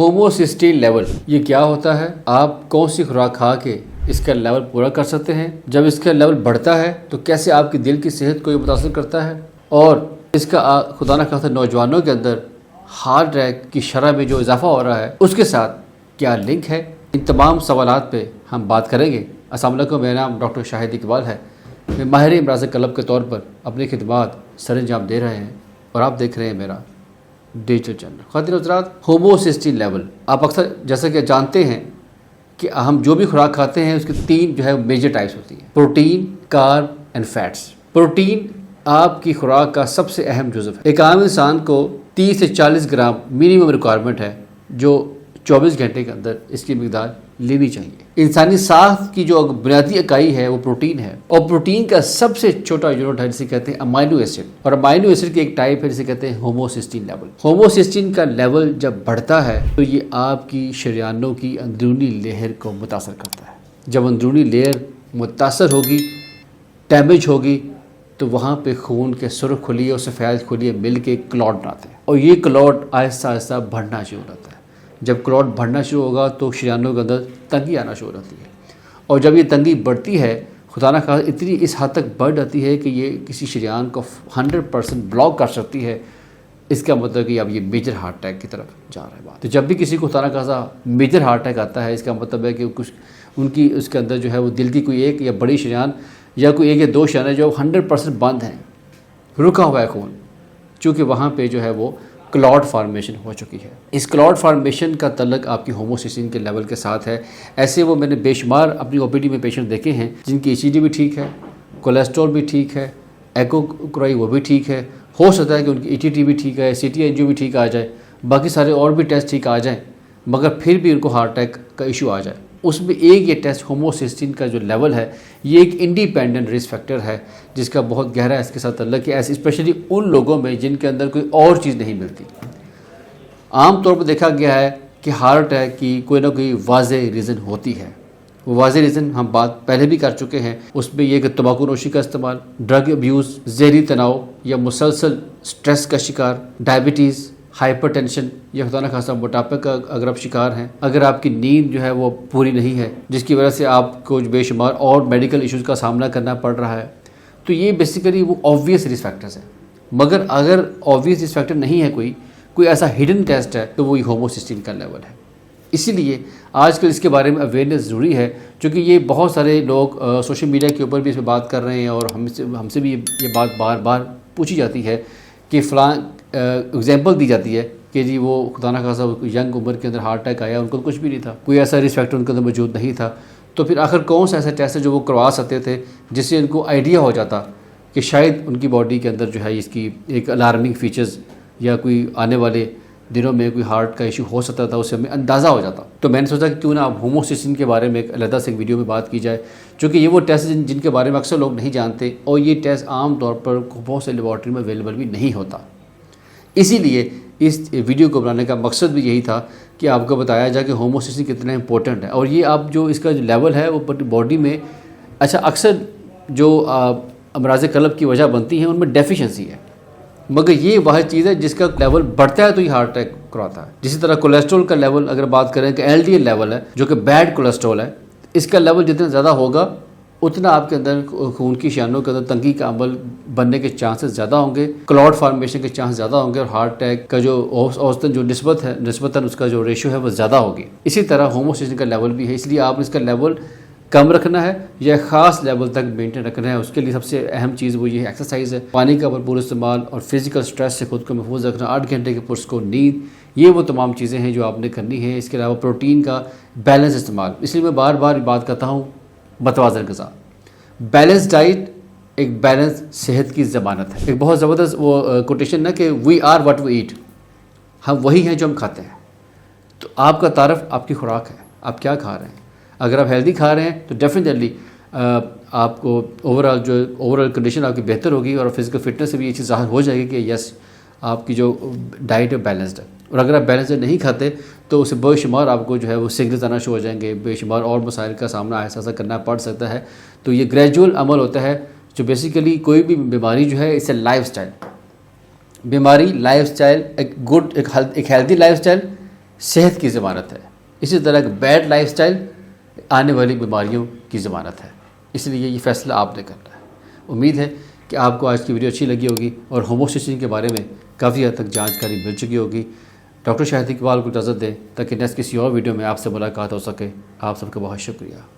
ہوموسسٹین level یہ کیا ہوتا ہے؟ آپ کون سی خوراک کھا کے اس کا لیول پورا کر سکتے ہیں؟ جب اس کا لیول بڑھتا ہے تو کیسے آپ کی دل کی صحت کو یہ متاثر کرتا ہے؟ اور اس کا خدا نہ خواستہ نوجوانوں کے اندر ہارٹ اٹیک کی شرح میں جو اضافہ ہو رہا ہے اس کے ساتھ کیا لنک ہے؟ ان تمام سوالات پہ ہم بات کریں گے۔ السلام علیکم، میرا نام ڈاکٹر شاہد اقبال ہے۔ میں ماہر امراض قلب کے طور پر اپنی خدمات سر انجام دے رہے ہیں اور آپ دیکھ رہے ہیں میرا ڈیجیٹل چینل۔ خواتین و حضرات، ہوموسسٹین لیول آپ اکثر جیسا کہ جانتے ہیں کہ ہم جو بھی خوراک کھاتے ہیں اس کی تین میجر ٹائپس ہوتی ہیں: protein, carb and fats. Protein آپ کی خوراک کا سب سے اہم جزو ہے۔ ایک عام انسان کو 30 سے 40 گرام منیمم ریکوائرمنٹ ہے جو 24 گھنٹے کے اندر اس کی مقدار لینی چاہیے۔ انسانی ساخت کی جو بنیادی اکائی ہے وہ پروٹین ہے، اور پروٹین کا سب سے چھوٹا یونٹ ہے جسے کہتے ہیں امائنو ایسڈ، اور امائنو ایسڈ کی ایک ٹائپ ہے جسے کہتے ہیں ہوموسسٹین لیول۔ ہوموسسٹین کا لیول جب بڑھتا ہے تو یہ آپ کی شریانوں کی اندرونی لیئر کو متاثر کرتا ہے۔ جب اندرونی لیئر متاثر ہوگی، ڈیمیج ہوگی، تو وہاں پہ خون کے سرخ خلیے اور سفید خلیے مل کے کلاٹ بناتے ہیں، اور یہ کلاٹ آہستہ آہستہ بڑھنا شروع ہوتا ہے۔ جب کلاٹ بڑھنا شروع ہوگا تو شریانوں کے اندر تنگی آنا شروع ہوتی ہے، اور جب یہ تنگی بڑھتی ہے خدا نہ خواستہ اتنی اس حد تک بڑھ جاتی ہے کہ یہ کسی شریان کو 100% بلاک کر سکتی ہے۔ اس کا مطلب کہ اب یہ میجر ہارٹ اٹیک کی طرف جا رہا ہے بات۔ تو جب بھی کسی کو خدا نہ خواستہ میجر ہارٹ اٹیک آتا ہے، اس کا مطلب ہے کہ کچھ ان کی اس کے اندر وہ دل کی کوئی ایک یا بڑی شریان یا کوئی ایک یا دو شریانیں جو 100% بند ہیں، رکا ہوا ہے خون، چونکہ وہاں پہ وہ کلاٹ فارمیشن ہو چکی ہے۔ اس کلاٹ فارمیشن کا تعلق آپ کی ہوموسسٹین کے لیول کے ساتھ ہے۔ ایسے میں نے بے شمار اپنی او پی ڈی میں پیشنٹ دیکھے ہیں جن کی ایچ ڈی بھی ٹھیک ہے، کولیسٹرول بھی ٹھیک ہے، ایکو کرائی وہ بھی ٹھیک ہے، ہو سکتا ہے کہ ان کی ای ٹی ٹی بھی ٹھیک ہے، سی ٹی اینجیو بھی ٹھیک آ جائے، باقی سارے اور بھی ٹیسٹ ٹھیک آ جائیں، مگر پھر بھی ان کو ہارٹ اٹیک کا ایشو آ جائے۔ اس میں ایک یہ ٹیسٹ ہوموسسٹین کا جو لیول ہے یہ ایک انڈیپینڈنٹ رسک فیکٹر ہے جس کا بہت گہرا اس کے ساتھ تعلق ہے، ایسے اسپیشلی ان لوگوں میں جن کے اندر کوئی اور چیز نہیں ملتی۔ عام طور پر دیکھا گیا ہے کہ ہارٹ اٹیک کی کوئی نہ کوئی واضح ریزن ہوتی ہے۔ وہ واضح ریزن ہم بات پہلے بھی کر چکے ہیں، اس میں یہ کہ تمباکو نوشی کا استعمال، ڈرگ ابیوز، ذہنی تناؤ یا مسلسل سٹریس کا شکار، ڈائبٹیز، ہائپر ٹینشن یا خدا نہ خواستہ موٹاپے کا اگر آپ شکار ہیں، اگر آپ کی نیند وہ پوری نہیں ہے جس کی وجہ سے آپ کو بے شمار اور میڈیکل ایشوز کا سامنا کرنا پڑ رہا ہے، تو یہ بیسیکلی وہ آبویس رسک فیکٹرز ہیں۔ مگر اگر آبویس رسک فیکٹر نہیں ہے کوئی ایسا ہڈن ٹیسٹ ہے تو وہ ہوموسسٹین کا لیول ہے۔ اسی لیے آج کل اس کے بارے میں اویئرنیس ضروری ہے، چونکہ یہ بہت سارے لوگ سوشل میڈیا کے اوپر بھی اس پہ بات کر رہے ہیں، اور ہم سے بھی یہ بات بار بار پوچھی جاتی ہے کہ فلاں اگزامپل دی جاتی ہے کہ جی وہ خدا نہ خواستہ ینگ عمر کے اندر ہارٹ اٹیک آیا، ان کو کچھ بھی نہیں تھا، کوئی ایسا رسک فیکٹر ان کے اندر موجود نہیں تھا، تو پھر آخر کون سا ایسا ٹیسٹ ہے جو وہ کروا سکتے تھے جس سے ان کو آئیڈیا ہو جاتا کہ شاید ان کی باڈی کے اندر اس کی ایک الارمنگ فیچرز یا کوئی آنے والے دنوں میں کوئی ہارٹ کا ایشو ہو سکتا تھا، اس سے ہمیں اندازہ ہو جاتا۔ تو میں نے سوچا کہ کیوں نہ اب ہوموسسٹین کے بارے میں ایک علیحدہ سے ایک ویڈیو میں بات کی جائے، چونکہ یہ وہ ٹیسٹ جن کے بارے میں اکثر لوگ نہیں جانتے، اور یہ ٹیسٹ عام طور پر بہت سے لیبارٹری میں اویلیبل بھی نہیں ہوتا۔ اسی لیے اس ویڈیو کو بنانے کا مقصد بھی یہی تھا کہ آپ کو بتایا جائے کہ ہوموسسٹین کتنا امپورٹنٹ ہے، اور یہ آپ جو اس کا جو لیول ہے وہ باڈی میں اکثر جو امراض قلب کی وجہ بنتی ہیں ان میں ڈیفیشنسی ہے، مگر یہ واحد چیز ہے جس کا لیول بڑھتا ہے تو یہ ہارٹ اٹیک کراتا ہے۔ جسی طرح کولیسٹرول کا لیول اگر بات کریں کہ ایل ڈی ایل لیول ہے جو کہ بیڈ کولیسٹرول ہے، اس کا لیول جتنا زیادہ ہوگا اتنا آپ کے اندر خون کی شریانوں کے اندر تنگی کا عمل بننے کے چانسز زیادہ ہوں گے، کلاٹ فارمیشن کے چانس زیادہ ہوں گے، اور ہارٹ اٹیک کا جو اوسطاً جو نسبتاً اس کا جو ریشو ہے وہ زیادہ ہوگی۔ اسی طرح ہوموسسٹین کا لیول بھی ہے، اس لیے آپ نے اس کا لیول کم رکھنا ہے یا خاص لیول تک مینٹین رکھنا ہے۔ اس کے لیے سب سے اہم چیز وہ یہ ایکسرسائز ہے، پانی کا بھرپور استعمال، اور فزیکل سٹریس سے خود کو محفوظ رکھنا، 8 گھنٹے کی پرسکون نیند، یہ وہ تمام چیزیں ہیں جو آپ نے کرنی ہے۔ اس کے علاوہ پروٹین کا بیلنس استعمال، اس لیے میں بار بار بات کرتا ہوں متوازن غذا، بیلنس ڈائٹ ایک بیلنس صحت کی ضمانت ہے۔ ایک بہت زبردست وہ کوٹیشن ہے کہ we are what we eat, ہم وہی ہیں جو ہم کھاتے ہیں۔ تو آپ کا تعارف آپ کی خوراک ہے، آپ کیا کھا رہے ہیں۔ اگر آپ ہیلدی کھا رہے ہیں تو ڈیفینیٹلی آپ کو اوور آل کنڈیشن آپ کی بہتر ہوگی، اور فزیکل فٹنس سے بھی یہ چیز ظاہر ہو جائے گی کہ یس آپ کی جو ڈائٹ ہے بیلنسڈ ہے۔ اور اگر آپ بیلنسڈ نہیں کھاتے تو اسے بے شمار آپ کو وہ سگنلز آنا شروع ہو جائیں گے، بے شمار اور مسائل کا سامنا ایسا کرنا پڑ سکتا ہے۔ تو یہ گریجول عمل ہوتا ہے جو بیسیکلی کوئی بھی بیماری اس سے لائف سٹائل بیماری، لائف سٹائل ایک ہیلدی لائف سٹائل صحت کی ضمانت ہے، اسی طرح ایک بیڈ لائف سٹائل آنے والی بیماریوں کی ضمانت ہے۔ اس لیے یہ فیصلہ آپ نے کرنا ہے۔ امید ہے کہ آپ کو آج کی ویڈیو اچھی لگی ہوگی اور ہوموسٹیشن کے بارے میں کافی حد تک جانکاری مل چکی ہوگی۔ ڈاکٹر شاہد اقبال کو اجازت دیں تاکہ نیکسٹ کسی اور ویڈیو میں آپ سے ملاقات ہو سکے۔ آپ سب کا بہت شکریہ۔